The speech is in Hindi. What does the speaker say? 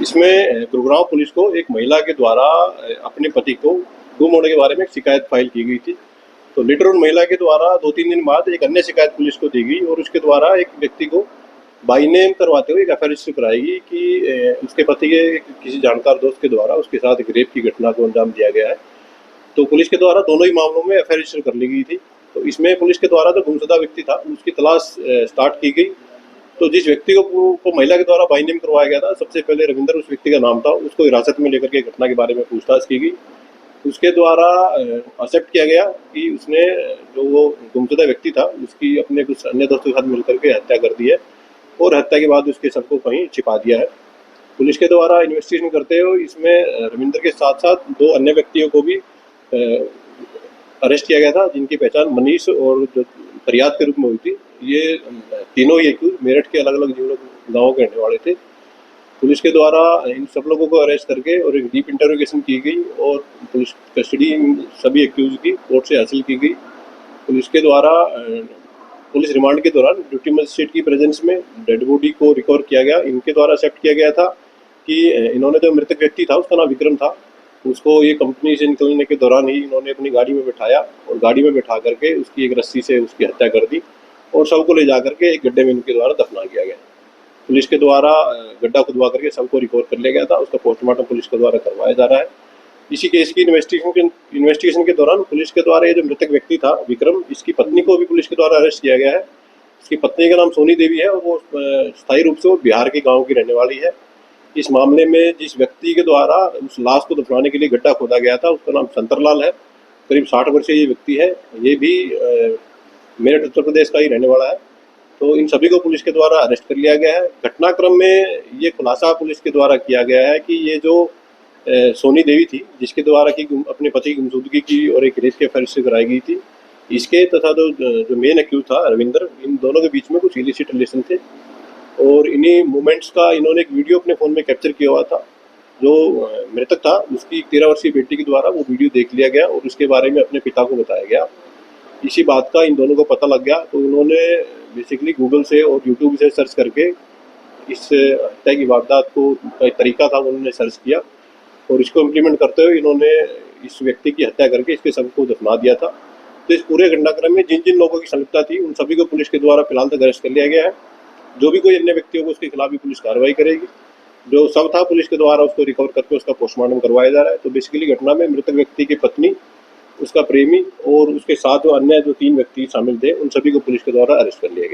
इसमें गुरुग्राम पुलिस को एक महिला के द्वारा अपने पति को गुम होने के बारे में एक शिकायत फाइल की गई थी। तो लेटर उन महिला के द्वारा 2-3 दिन बाद एक अन्य शिकायत पुलिस को दी गई और उसके द्वारा एक व्यक्ति को बाई नेम करवाते हुए एक एफआईआर रजिस्टर कराएगी कि उसके पति के किसी जानकार दोस्त के द्वारा उसके साथ एक रेप की घटना को अंजाम दिया गया है। तो पुलिस के द्वारा दोनों ही मामलों में एफआईआर रजिस्टर कर ली गई थी। तो इसमें पुलिस के द्वारा जो गुमशुदा व्यक्ति था उसकी तलाश स्टार्ट की गई। तो जिस व्यक्ति को महिला के द्वारा बाई नेम करवाया गया था, सबसे पहले रविंदर उस व्यक्ति का नाम था, उसको हिरासत में लेकर के घटना के बारे में पूछताछ की गई। उसके द्वारा एक्सेप्ट किया गया कि उसने जो वो गुमशुदा व्यक्ति था उसकी अपने कुछ अन्य दोस्तों के साथ मिलकर के हत्या कर दी है और हत्या के बाद उसके शव को कहीं छिपा दिया है। पुलिस के द्वारा इन्वेस्टिगेशन करते हुए इसमें रविंदर के साथ साथ 2 अन्य व्यक्तियों को भी अरेस्ट किया गया था, जिनकी पहचान मनीष और जो फरियाद के रूप में हुई थी। ये तीनों ही मेरठ के अलग अलग गाँव के रहने वाले थे। पुलिस के द्वारा इन सब लोगों को अरेस्ट करके और एक डीप इंटरोगेशन की गई और पुलिस कस्टडी सभी एक्यूज की कोर्ट से हासिल की गई। पुलिस के द्वारा पुलिस रिमांड के दौरान ड्यूटी मजिस्ट्रेट की प्रेजेंस में डेड बॉडी को रिकवर किया गया। इनके द्वारा एक्सेप्ट किया गया था कि इन्होंने जो मृतक व्यक्ति था उसका नाम विक्रम था, उसको ये कंपनी से निकलने के दौरान ही इन्होंने अपनी गाड़ी में बिठाया और गाड़ी में बिठा करके उसकी एक रस्सी से उसकी हत्या कर दी और शव को ले जा करके एक गड्ढे में इनके द्वारा दफना किया गया। पुलिस के द्वारा गड्ढा खुदवा करके शव को रिकवर कर लिया गया था। उसका पोस्टमार्टम पुलिस के द्वारा करवाया जा रहा है। इसी केस की इन्वेस्टिगेशन के दौरान पुलिस के द्वारा ये जो मृतक व्यक्ति था विक्रम, इसकी पत्नी को भी पुलिस के द्वारा अरेस्ट किया गया है। इसकी पत्नी का नाम सोनी देवी है और वो स्थायी रूप से वो बिहार के गाँव की रहने वाली है। इस मामले में जिस व्यक्ति के द्वारा उस लाश को दफनाने के लिए गड्ढा खोदा गया था उसका नाम शंकरलाल है। करीब 60 वर्षीय ये व्यक्ति है। ये भी मेरठ उत्तर प्रदेश का ही रहने वाला है। तो इन सभी को पुलिस के द्वारा अरेस्ट कर लिया गया है। घटनाक्रम में ये खुलासा पुलिस के द्वारा किया गया है कि ये जो सोनी देवी थी जिसके द्वारा की अपने पति की गुमशुदगी की और एक रेप के एफआईआर रजिस्टर कराई गई थी, इसके तथा जो मेन एक्यूज था रविंदर, इन दोनों के बीच में कुछ इलिसिट रिलेशन थे और इन्हीं मूवमेंट्स का इन्होंने एक वीडियो अपने फ़ोन में कैप्चर किया हुआ था। जो मृतक था उसकी 13 वर्षीय बेटी के द्वारा वो वीडियो देख लिया गया और उसके बारे में अपने पिता को बताया गया। इसी बात का इन दोनों को पता लग गया तो उन्होंने बेसिकली गूगल से और यूट्यूब से सर्च करके इस हत्या की वारदात को का तरीका था उन्होंने सर्च किया और इसको इम्प्लीमेंट करते हुए इन्होंने इस व्यक्ति की हत्या करके इसके शव को दफना दिया था। तो इस पूरे घटनाक्रम में जिन जिन लोगों की संलिप्तता थी उन सभी को पुलिस के द्वारा फिलहाल तक अरेस्ट कर लिया गया है। जो भी कोई अन्य व्यक्ति होगा उसके खिलाफ भी पुलिस कार्रवाई करेगी। जो शव था पुलिस के द्वारा उसको रिकवर करके उसका पोस्टमार्टम करवाया जा रहा है। तो बेसिकली घटना में मृतक व्यक्ति की पत्नी, उसका प्रेमी और उसके साथ जो अन्य जो 3 व्यक्ति शामिल थे उन सभी को पुलिस के द्वारा अरेस्ट कर लिया गया।